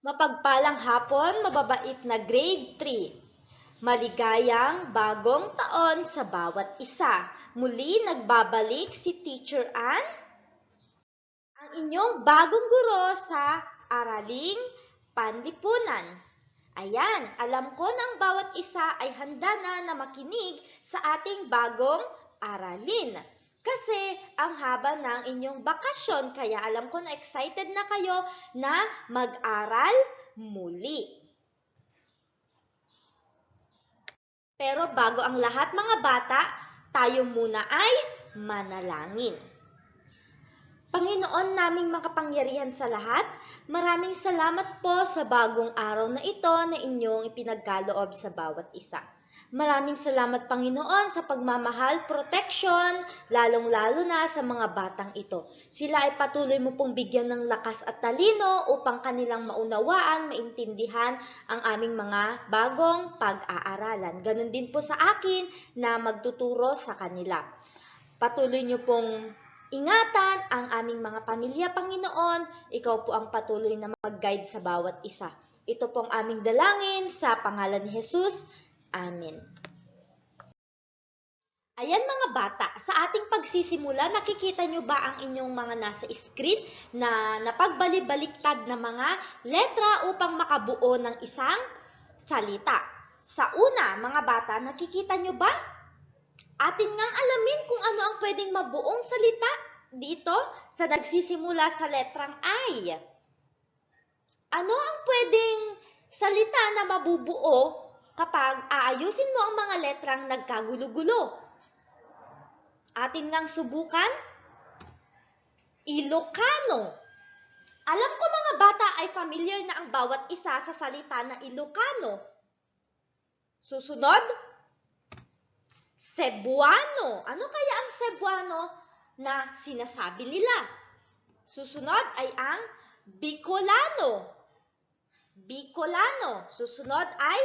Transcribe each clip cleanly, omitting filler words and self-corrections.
Mapagpalang hapon, mababait na grade 3. Maligayang bagong taon sa bawat isa. Muli nagbabalik si Teacher Ann, ang inyong bagong guro sa Araling Panlipunan. Ayan, alam ko na ang bawat isa ay handa na makinig sa ating bagong aralin. Kasi ang haba ng inyong bakasyon, kaya alam ko na excited na kayo na mag-aral muli. Pero bago ang lahat mga bata, tayo muna ay manalangin. Panginoon naming makapangyarihan sa lahat, maraming salamat po sa bagong araw na ito na inyong ipinagkaloob sa bawat isa. Maraming salamat Panginoon sa pagmamahal, protection, lalong-lalo na sa mga batang ito. Sila ay patuloy mo pong bigyan ng lakas at talino upang kanilang maunawaan, maintindihan ang aming mga bagong pag-aaralan. Ganon din po sa akin na magtuturo sa kanila. Patuloy niyo pong ingatan ang aming mga pamilya, Panginoon. Ikaw po ang patuloy na mag-guide sa bawat isa. Ito pong aming dalangin sa pangalan ni Jesus. Amen. Ayan mga bata, sa ating pagsisimula, nakikita nyo ba ang inyong mga nasa screen na napagbali-baliktad na mga letra upang makabuo ng isang salita? Sa una, mga bata, nakikita nyo ba? Atin ngang alamin kung ano ang pwedeng mabuong salita dito sa nagsisimula sa letrang I. Ano ang pwedeng salita na mabubuo kapag aayusin mo ang mga letrang nagkagulo-gulo? Atin ngang subukan? Ilocano. Alam ko mga bata ay familiar na ang bawat isa sa salita na Ilocano. Susunod? Cebuano. Ano kaya ang Cebuano na sinasabi nila? Susunod ay ang Bicolano. Bicolano. Susunod ay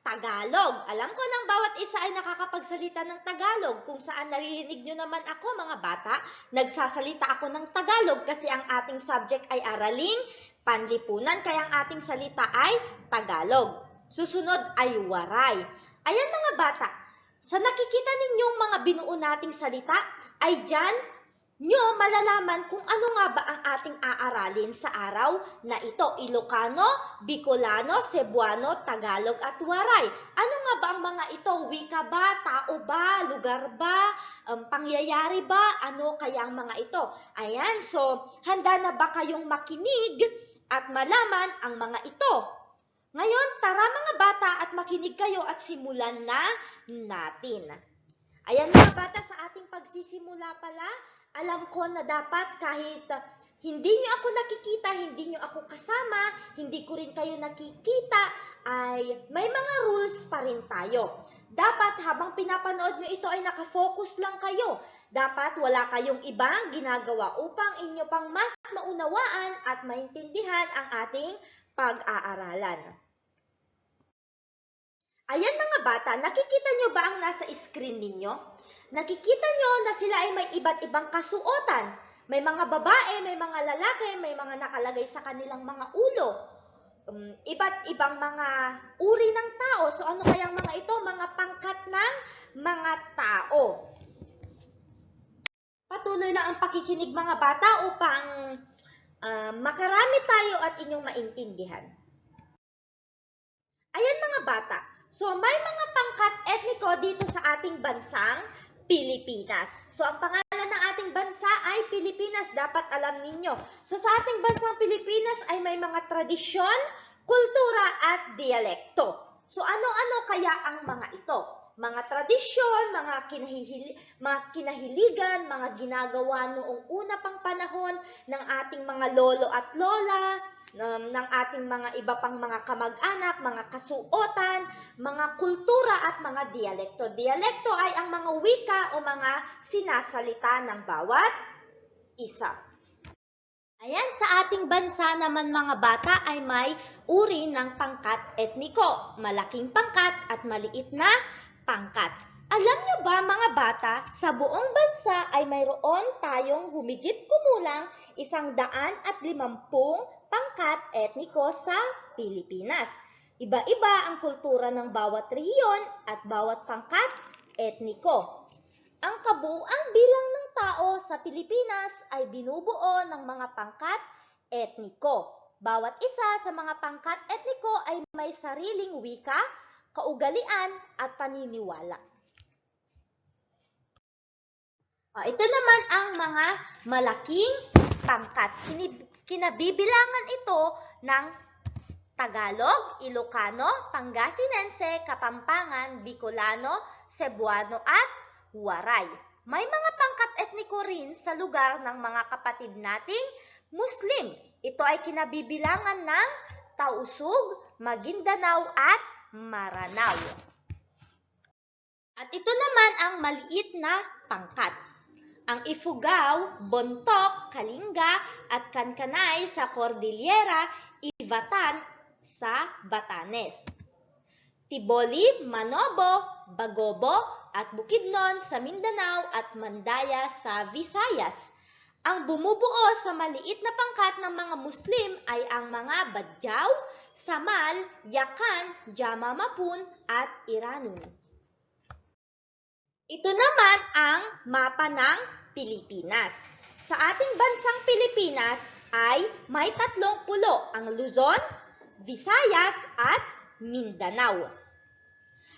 Tagalog. Alam ko ng bawat isa ay nakakapagsalita ng Tagalog. Kung saan naririnig nyo naman ako mga bata, nagsasalita ako ng Tagalog kasi ang ating subject ay Araling Panlipunan, kaya ang ating salita ay Tagalog. Susunod ay Waray. Ayan mga bata, sa nakikita ninyong mga binuo nating salita, ay dyan nyo malalaman kung ano nga ba ang ating aaralin sa araw na ito. Ilocano, Bicolano, Cebuano, Tagalog at Waray. Ano nga ba ang mga ito? Wika ba? Tao ba? Lugar ba? Pangyayari ba? Ano kaya ang mga ito? Ayan, so handa na ba kayong makinig at malaman ang mga ito? Ngayon, tara mga bata at makinig kayo at simulan na natin. Ayan mga bata, sa ating pagsisimula pala, alam ko na dapat kahit hindi nyo ako nakikita, hindi nyo ako kasama, hindi ko rin kayo nakikita, ay may mga rules pa rin tayo. Dapat habang pinapanood nyo ito ay nakafocus lang kayo. Dapat wala kayong ibang ginagawa upang inyo pang mas maunawaan at maintindihan ang ating pag-aaralan. Ayan mga bata, nakikita nyo ba ang nasa screen ninyo? Nakikita nyo na sila ay may iba't ibang kasuotan. May mga babae, may mga lalaki, may mga nakalagay sa kanilang mga ulo. Iba't ibang mga uri ng tao. So ano kayang mga ito? Mga pangkat ng mga tao. Patuloy lang ang pakikinig mga bata upang makarami tayo at inyong maintindihan. Ayan mga bata. So may mga pangkat etniko dito sa ating bansang Pilipinas. So, ang pangalan ng ating bansa ay Pilipinas. Dapat alam ninyo. So, sa ating bansang Pilipinas ay may mga tradisyon, kultura at dialekto. So, ano-ano kaya ang mga ito? Mga tradisyon, mga kinahiligan, mga ginagawa noong una pang panahon ng ating mga lolo at lola, ng ating mga iba pang mga kamag-anak, mga kasuotan, mga kultura at mga dialekto. Dialekto ay ang mga wika o mga sinasalita ng bawat isa. Ayan, sa ating bansa naman mga bata ay may uri ng pangkat etniko, malaking pangkat at maliit na pangkat. Alam nyo ba mga bata, sa buong bansa ay mayroon tayong humigit kumulang 150 pangkat pangkat etniko sa Pilipinas. Iba-iba ang kultura ng bawat rehiyon at bawat pangkat etniko. Ang kabuuang bilang ng tao sa Pilipinas ay binubuo ng mga pangkat etniko. Bawat isa sa mga pangkat etniko ay may sariling wika, kaugalian at paniniwala. Ito naman ang mga malaking pangkat. Kinabibilangan ito ng Tagalog, Ilocano, Pangasinense, Kapampangan, Bicolano, Cebuano at Waray. May mga pangkat etniko rin sa lugar ng mga kapatid nating Muslim. Ito ay kinabibilangan ng Tausug, Maguindanao at Maranao. At ito naman ang maliit na pangkat. Ang Ifugao, Bontoc, Kalinga at Kankanay sa Cordillera, Ivatan sa Batanes. Tiboli, Manobo, Bagobo at Bukidnon sa Mindanao at Mandaya sa Visayas. Ang bumubuo sa maliit na pangkat ng mga Muslim ay ang mga Badyaw, Samal, Yakan, Jama Mapun at Iranun. Ito naman ang mapa ng Pilipinas. Sa ating bansang Pilipinas ay may 30 ang Luzon, Visayas at Mindanao.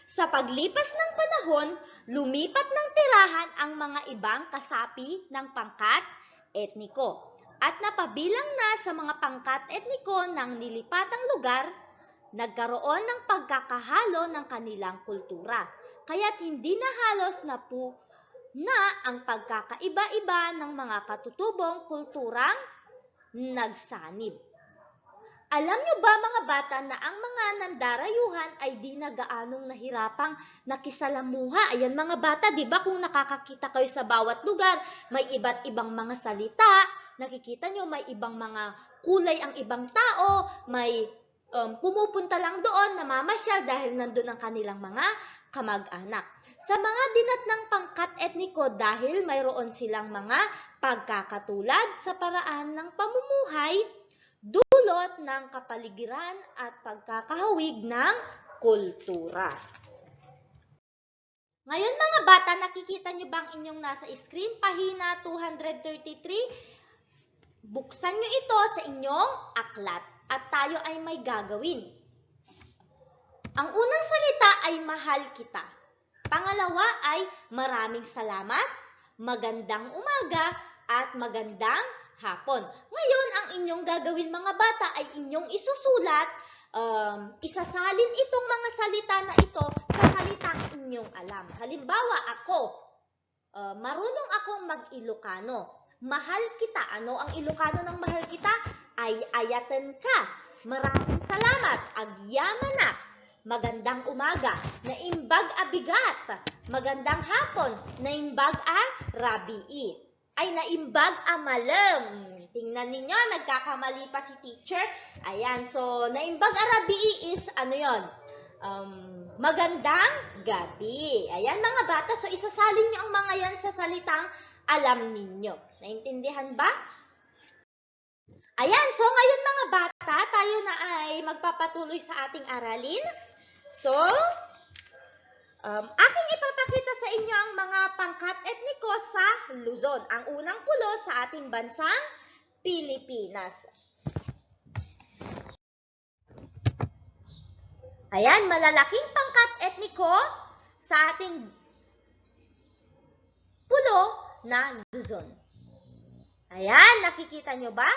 Sa paglipas ng panahon, lumipat ng tirahan ang mga ibang kasapi ng pangkat etniko at napabilang na sa mga pangkat etniko ng nilipatang lugar, nagkaroon ng pagkakahalo ng kanilang kultura. Kaya't hindi na halos na ang pagkakaiba-iba ng mga katutubong kulturang nagsanib. Alam nyo ba mga bata na ang mga nandarayuhan ay di na gaanong nahirapang nakisalamuha? Ayan mga bata, di ba kung nakakakita kayo sa bawat lugar, may iba't ibang mga salita, nakikita nyo may ibang mga kulay ang ibang tao, may pumupunta lang doon, namamasyal dahil nandun ang kanilang mga kamag-anak. Sa mga dinatnang pangkat etniko dahil mayroon silang mga pagkakatulad sa paraan ng pamumuhay, dulot ng kapaligiran at pagkakahawig ng kultura. Ngayon mga bata, nakikita nyo bang inyong nasa screen, pahina 233? Buksan nyo ito sa inyong aklat at tayo ay may gagawin. Ang unang salita ay mahal kita. Pangalawa ay maraming salamat, magandang umaga at magandang hapon. Ngayon, ang inyong gagawin mga bata ay inyong isusulat, isasalin itong mga salita na ito sa salitang inyong alam. Halimbawa, ako, marunong akong mag-Ilocano. Mahal kita. Ano ang Ilocano ng mahal kita? Ay ayatan ka. Maraming salamat. Agyamanak. Magandang umaga. Naimbag abigat. Magandang hapon. Naimbag a rabii. Ay naimbag amalam. Tingnan ninyo, nagkakamali pa si teacher. Ayan, so naimbag a rabii is ano yon? Magandang gabi. Ayan mga bata, so isasalin nyo ang mga yan sa salitang alam ninyo. Naintindihan ba? Ayan, so ngayon mga bata, tayo na ay magpapatuloy sa ating aralin. So, aking ipapakita sa inyo ang mga pangkat etniko sa Luzon. Ang unang pulo sa ating bansang Pilipinas. Ayan, malalaking pangkat etniko sa ating pulo na Luzon. Ayan, nakikita nyo ba?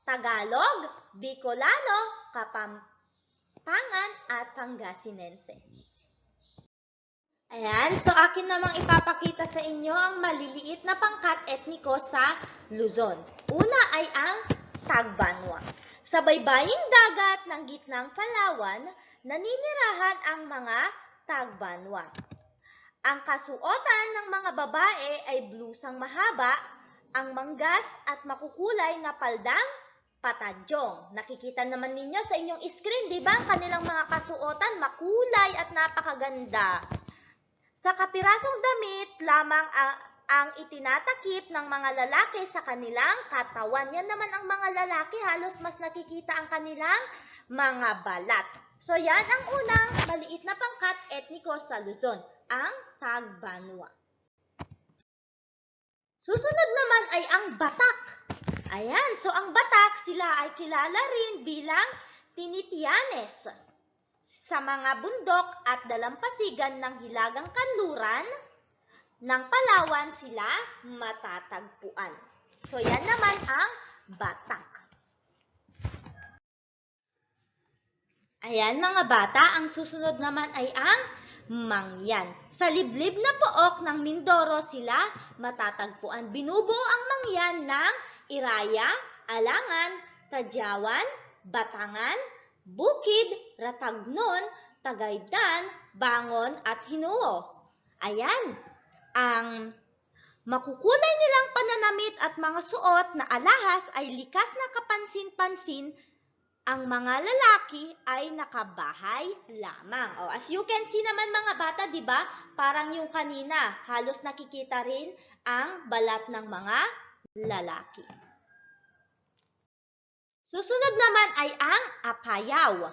Tagalog, Bicolano, Kapampangan at Pangasinense. Ayan, so akin namang ipapakita sa inyo ang maliliit na pangkat etniko sa Luzon. Una ay ang Tagbanwa. Sa baybaying dagat ng gitnang Palawan, naninirahan ang mga Tagbanwa. Ang kasuotan ng mga babae ay blusang mahaba, ang manggas at makukulay na paldang patadyong. Nakikita naman ninyo sa inyong screen, di ba? Ang kanilang mga kasuotan, makulay at napakaganda. Sa kapirasong damit lamang ang itinatakip ng mga lalaki sa kanilang katawan. Yan naman ang mga lalaki, halos mas nakikita ang kanilang mga balat. So yan ang unang maliit na pangkat etniko sa Luzon, ang Tagbanwa. Susunod naman ay ang Batak. Ayan, so ang Batak, sila ay kilala rin bilang Tinitianes. Sa mga bundok at dalampasigan ng Hilagang Kanluran ng Palawan sila matatagpuan. So yan naman ang Batak. Ayan mga bata, ang susunod naman ay ang Mangyan. Sa liblib na pook ng Mindoro sila matatagpuan. Binubuo ang Mangyan ng Iraya, Alangan, Tadyawan, Batangan, Bukid, Ratagnon, Tagaydan, Bangon at Hinuo. Ayan, ang makukulay nilang pananamit at mga suot na alahas ay likas na kapansin-pansin. Ang mga lalaki ay nakabahay lamang. Oh, as you can see naman mga bata, di ba? Parang yung kanina, halos nakikita rin ang balat ng mga lalaki. Susunod naman ay ang Apayaw.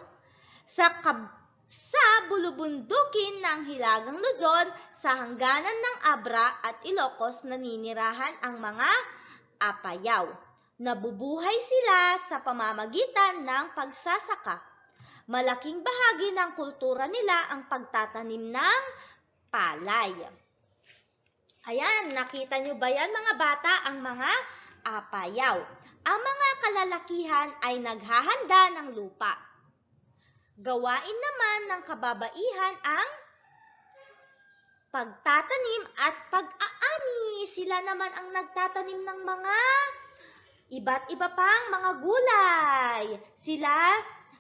Sa bulubundukin ng Hilagang Luzon, sa hangganan ng Abra at Ilocos naninirahan ang mga Apayaw. Nabubuhay sila sa pamamagitan ng pagsasaka. Malaking bahagi ng kultura nila ang pagtatanim ng palay. Ayan, nakita nyo ba yan mga bata, ang mga Apayaw? Ang mga kalalakihan ay naghahanda ng lupa. Gawain naman ng kababaihan ang pagtatanim at pag-aani. Sila naman ang nagtatanim ng mga iba't iba pang mga gulay.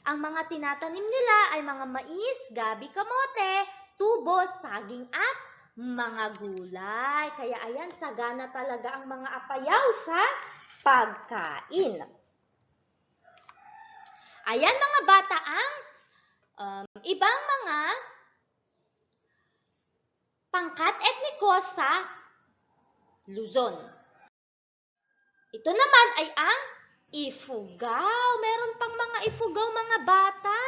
Ang mga tinatanim nila ay mga mais, gabi, kamote, tubo, saging at mga gulay. Kaya ayan, sagana talaga ang mga Apayaw sa pagkain. Ayan mga bata, ang ibang mga pangkat etniko sa Luzon. Ito naman ay ang Ifugao. Meron pang mga Ifugao mga bata.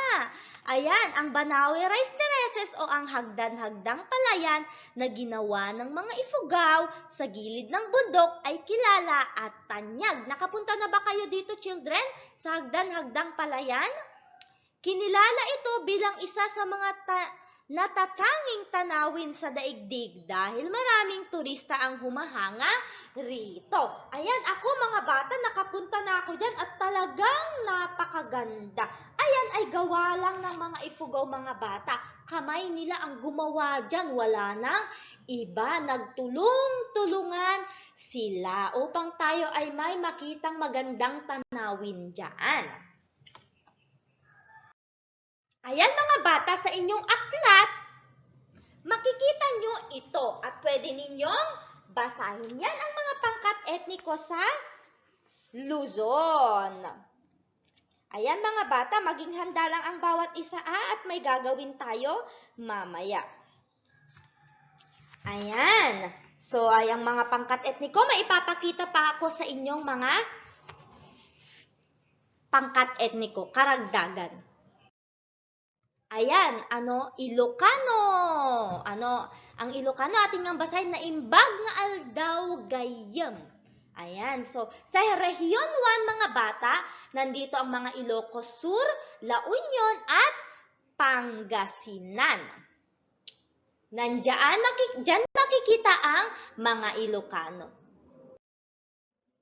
Ayan, ang Banawe Rice Terraces o ang hagdan-hagdang palayan na ginawa ng mga Ifugao sa gilid ng bundok ay kilala at tanyag. Nakapunta na ba kayo dito, children, sa hagdan-hagdang palayan? Kinilala ito bilang isa sa mga natatanging tanawin sa daigdig dahil maraming turista ang humahanga rito. Ayan, ako mga bata, nakapunta na ako dyan at talagang napakaganda. Ayan ay gawa lang ng mga Ifugao mga bata. Kamay nila ang gumawa dyan, wala nang iba. Nagtulong-tulungan sila upang tayo ay may makitang magandang tanawin dyan. Ayan mga bata, sa inyong aklat, makikita nyo ito at pwede ninyong basahin. Yan ang mga pangkat etniko sa Luzon. Ayan mga bata, maging handa lang ang bawat isa at may gagawin tayo mamaya. Ayan. So, ayang mga pangkat etniko, maipapakita pa ako sa inyong mga pangkat etniko, karagdagan. Ayan, Ilocano. Ang Ilocano ating ang basahin na imbag nga aldaw gayem. Ayan, so sa Rehiyon 1 mga bata, nandito ang mga Ilocos Sur, La Union at Pangasinan. Diyan makikita ang mga Ilocano.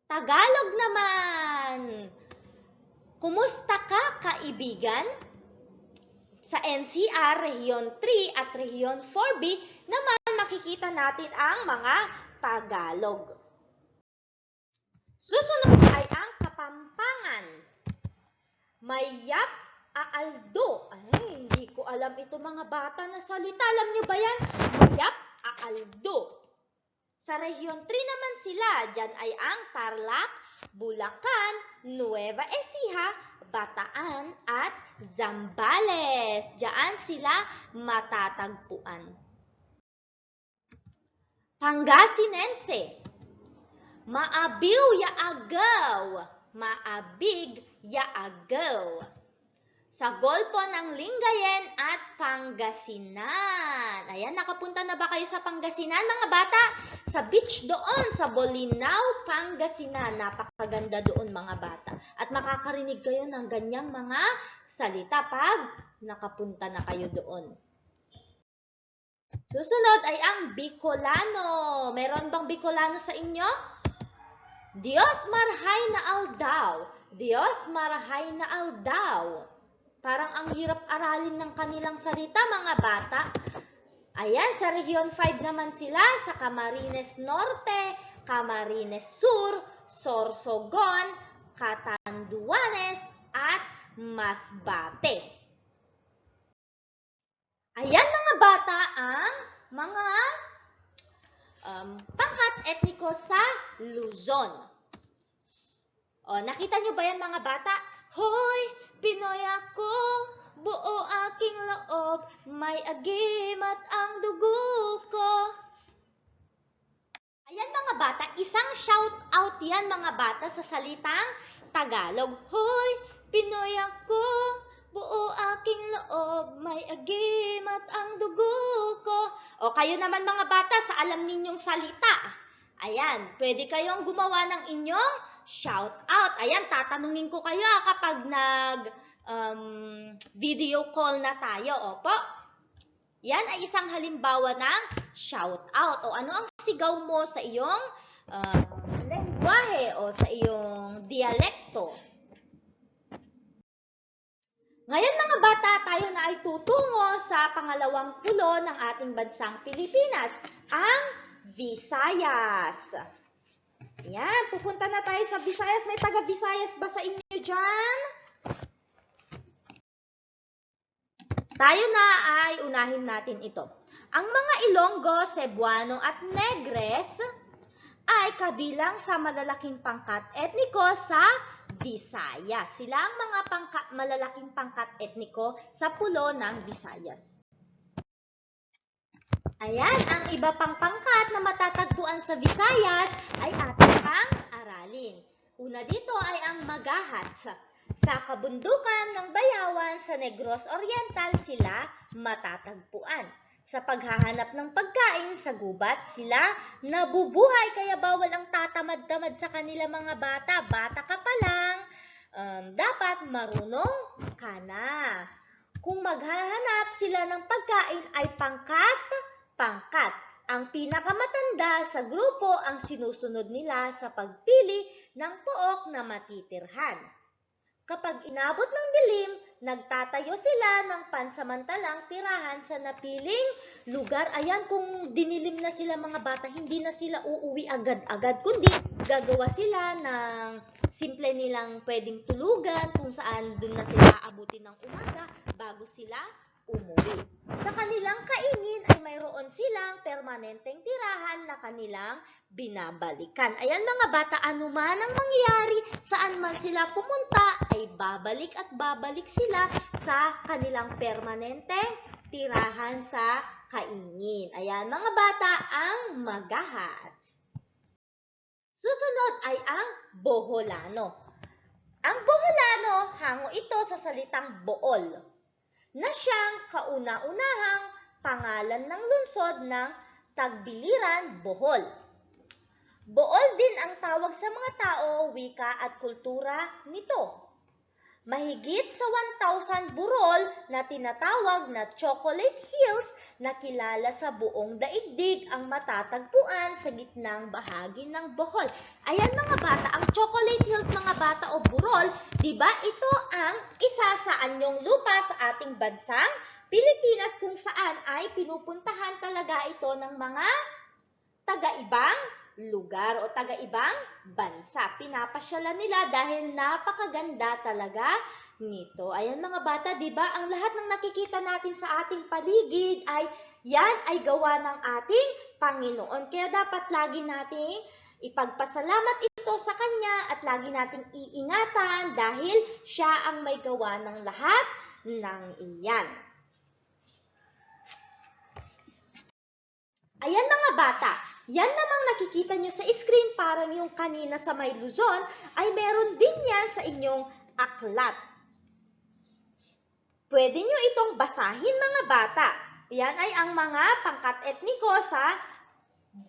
Tagalog naman. Kumusta ka, kaibigan? Sa NCR, Rehiyon 3 at Rehiyon 4B naman makikita natin ang mga Tagalog. Susunod ay ang Kapampangan. Mayap aaldo. Ay, hindi ko alam ito mga bata na salita. Alam nyo ba yan? Mayap aaldo. Sa Rehiyon 3 naman sila. Diyan ay ang Tarlac, Bulacan, Nueva Ecija, Bataan at Zambales. Diyan sila matatagpuan. Pangasinense. Maabiw ya agaw. Maabig ya agaw. Sa Golpo ng Lingayen at Pangasinan. Ayan, nakapunta na ba kayo sa Pangasinan, mga bata? Sa beach doon, sa Bolinao, Pangasinan. Napakaganda doon, mga bata. At makakarinig kayo ng ganyang mga salita pag nakapunta na kayo doon. Susunod ay ang Bicolano. Meron bang Bicolano sa inyo? Diyos marhay na aldaw. Diyos marhay na aldaw. Parang ang hirap aralin ng kanilang salita, mga bata. Ayan, sa Region 5 naman sila, sa Camarines Norte, Camarines Sur, Sorsogon, Catanduanes, at Masbate. Ayan, mga bata, ang mga pangkat etniko sa Luzon. O, nakita nyo ba yan, mga bata? Hoy! Pinoy ako, buo aking loob, may agimat ang dugo ko. Ayan, mga bata, isang shout out yan, mga bata, sa salitang Tagalog. Hoy, Pinoy ako, buo aking loob, may agimat ang dugo ko. O kayo naman, mga bata, sa alam ninyong salita. Ayan, pwede kayong gumawa ng inyong shout out. Ayan, tatanungin ko kayo kapag video call na tayo. Opo. Yan ay isang halimbawa ng shout out. O ano ang sigaw mo sa iyong lengguwahe o sa iyong dialekto? Ngayon, mga bata, tayo na ay tutungo sa pangalawang pulo ng ating bansang Pilipinas, ang Visayas. Yan, pupunta na tayo sa Visayas. May taga-Visayas ba sa inyo dyan? Tayo na ay unahin natin ito. Ang mga Ilonggo, Cebuano at Negres ay kabilang sa malalaking pangkat etniko sa Visayas. Sila ang mga malalaking pangkat etniko sa pulo ng Visayas. Ayan, ang iba pang pangkat na matatagpuan sa Visayas ay ating pang-aralin. Una dito ay ang Magahat. Sa kabundukan ng Bayawan sa Negros Oriental sila matatagpuan. Sa paghahanap ng pagkain sa gubat sila nabubuhay, kaya bawal ang tatamad-tamad sa kanila, mga bata. Bata ka pa lang, dapat marunong ka na. Kung maghahanap sila ng pagkain ay pangkat. Ang pinakamatanda sa grupo ang sinusunod nila sa pagpili ng pook na matitirhan. Kapag inabot ng dilim, nagtatayo sila ng pansamantalang tirahan sa napiling lugar. Ayan, kung dinilim na sila, mga bata, hindi na sila uuwi agad-agad, kundi gagawa sila ng simple nilang pwedeng tulugan kung saan doon na sila aabutin ng umaga bago sila umuwi. Sa kanilang kainin ay mayroon silang permanenteng tirahan na kanilang binabalikan. Ayan, mga bata, anuman ang mangyari, saan man sila pumunta, ay babalik at babalik sila sa kanilang permanenteng tirahan sa kainin. Ayan, mga bata, ang Magahat. Susunod ay ang Boholano. Ang Boholano, hango ito sa salitang Bool, na siyang kauna-unahang pangalan ng lungsod ng Tagbiliran, Bohol. Bool din ang tawag sa mga tao, wika at kultura nito. Mahigit sa 1,000 burol na tinatawag na Chocolate Hills na kilala sa buong daigdig ang matatagpuan sa gitnang bahagi ng Bohol. Ayan, mga bata, ang Chocolate Hills, mga bata, o burol, di ba ito ang isa sa anyong lupa sa ating bansang Pilipinas kung saan ay pinupuntahan talaga ito ng mga taga-ibang lugar o taga-ibang bansa. Pinapasyalan nila dahil napakaganda talaga nito. Ayan, mga bata, di ba? Ang lahat ng nakikita natin sa ating paligid ay yan ay gawa ng ating Panginoon. Kaya dapat lagi nating ipagpasalamat ito sa Kanya at lagi nating iingatan dahil Siya ang may gawa ng lahat ng iyan. Ayan, mga bata, Yan namang nakikita nyo sa screen, parang yung kanina sa may Luzon, ay meron din yan sa inyong aklat. Pwede nyo itong basahin mga bata. Yan ay ang mga pangkat etniko sa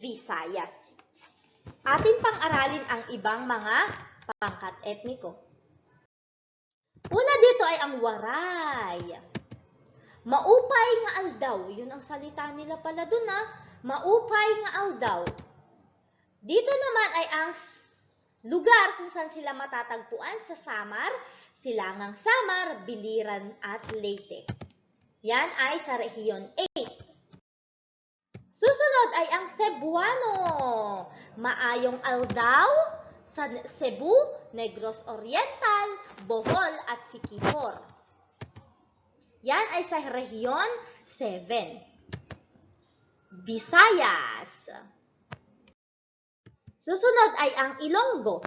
Visayas. Atin pang aralin ang ibang mga pangkat etniko. Una dito ay ang Waray. Maupay nga aldaw. Yun ang salita nila pala dun ha. Maupay nga aldaw. Dito naman ay ang lugar kung saan sila matatagpuan sa Samar, Silangang Samar, Biliran at Leyte. Yan ay sa Rehiyon 8. Susunod ay ang Cebuano. Maayong aldaw sa Cebu, Negros Oriental, Bohol at Siquijor. Yan ay sa Rehiyon 7. Visayas. Susunod ay ang Ilonggo.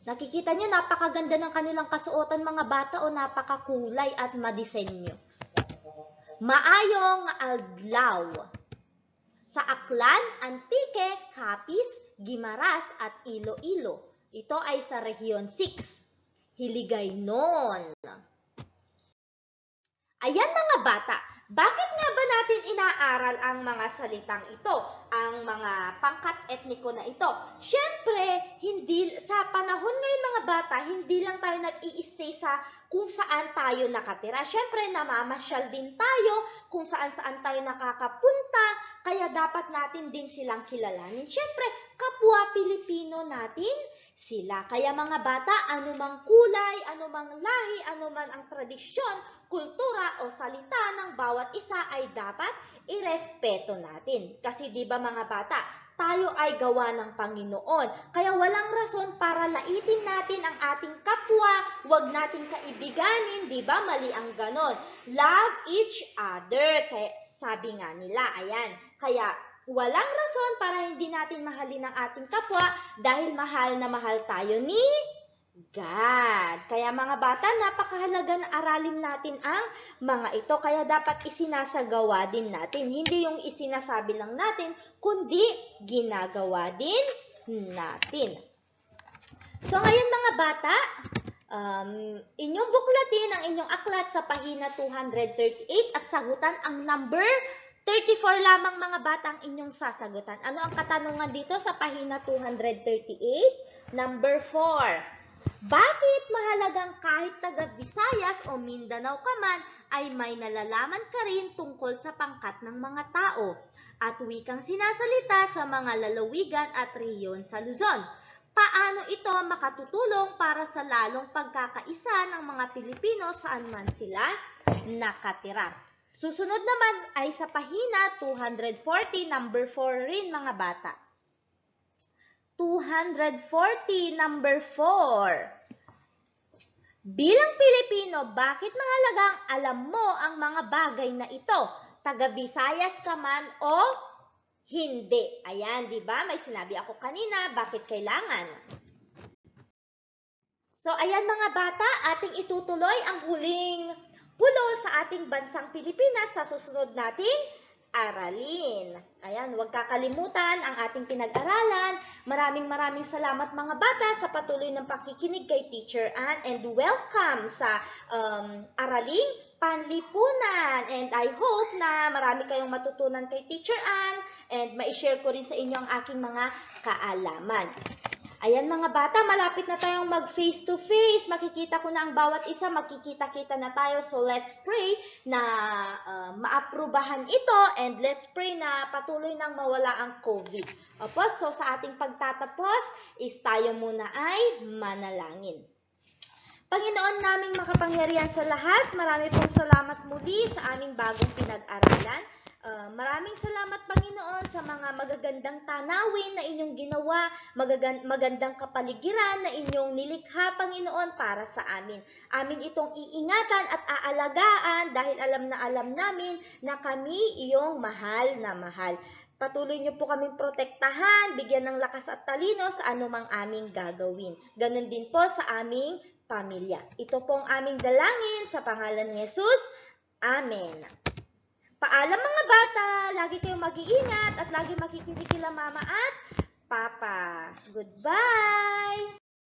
Nakikita nyo, napakaganda ng kanilang kasuotan mga bata o napakakulay at madisenyo. Maayong adlaw. Sa Aklan, Antique, Capiz, Guimaras at Iloilo. Ito ay sa Rehiyon 6. Hiligaynon. Ayan mga bata, bakit nga ba natin inaaral ang mga salitang ito, ang mga pangkat etniko na ito? Siyempre, sa panahon ngayon mga bata, hindi lang tayo nag-i-stay sa kung saan tayo nakatira. Siyempre, namamasyal din tayo kung saan-saan tayo nakakapunta, kaya dapat natin din silang kilalanin. Siyempre, kapwa Pilipino natin sila. Kaya mga bata, anumang kulay, anumang lahi, anuman ang tradisyon, kultura o salita ng bawat isa ay dapat irespeto natin. Kasi di ba mga bata, tayo ay gawa ng Panginoon. Kaya walang rason para laitin natin ang ating kapwa, wag natin kaibiganin, di ba? Mali ang ganon. Love each other. Kaya, sabi nga nila, ayan. Kaya walang rason para hindi natin mahalin ang ating kapwa dahil mahal na mahal tayo ni God. Kaya mga bata, napakahalaga na aralin natin ang mga ito. Kaya dapat isinasagawa din natin. Hindi yung isinasabi lang natin, kundi ginagawa din natin. So ngayon mga bata, inyong buklatin ang inyong aklat sa pahina 238 at sagutan ang number 34 lamang mga bata ang inyong sasagutan. Ano ang katanungan dito sa pahina 238? Number 4. Bakit mahalagang kahit taga Visayas o Mindanao ka man ay may nalalaman ka rin tungkol sa pangkat ng mga tao at wikang sinasalita sa mga lalawigan at rehiyon sa Luzon? Paano ito makatutulong para sa lalong pagkakaisa ng mga Pilipino saan man sila nakatira? Susunod naman ay sa pahina 240, number 4 rin mga bata. 240, number 4. Bilang Pilipino, bakit mahalagang alam mo ang mga bagay na ito? Taga Visayas ka man o hindi? Ayan, di ba? May sinabi ako kanina, bakit kailangan? So, ayan mga bata, ating itutuloy ang huling pulo sa ating bansang Pilipinas sa susunod nating aralin. Ayan, huwag kakalimutan ang ating pinag-aralan. Maraming salamat mga bata sa patuloy ng pakikinig kay Teacher Ann and welcome sa Araling Panlipunan. And I hope na marami kayong matutunan kay Teacher Ann and ma-share ko rin sa inyo ang aking mga kaalaman. Ayan mga bata, malapit na tayong mag face to face. Makikita ko na ang bawat isa, makikita-kita na tayo. So let's pray na maaprubahan ito and let's pray na patuloy nang mawala ang COVID. Opo, so sa ating pagtatapos is tayo muna ay manalangin. Panginoon naming makapangyarihan sa lahat, marami pong salamat muli sa aming bagong pinag-aralan. Maraming salamat Panginoon sa mga magagandang tanawin na inyong ginawa, magandang kapaligiran na inyong nilikha Panginoon para sa amin. Amin itong iingatan at aalagaan dahil alam namin na kami iyong mahal na mahal. Patuloy niyo po kaming protektahan, bigyan ng lakas at talino sa anumang aming gagawin. Ganon din po sa aming pamilya. Ito po ang aming dalangin sa pangalan ni Jesus. Amen. Paalam mga bata, lagi kayong mag-iingat at lagi makikinig kila mama at papa. Goodbye!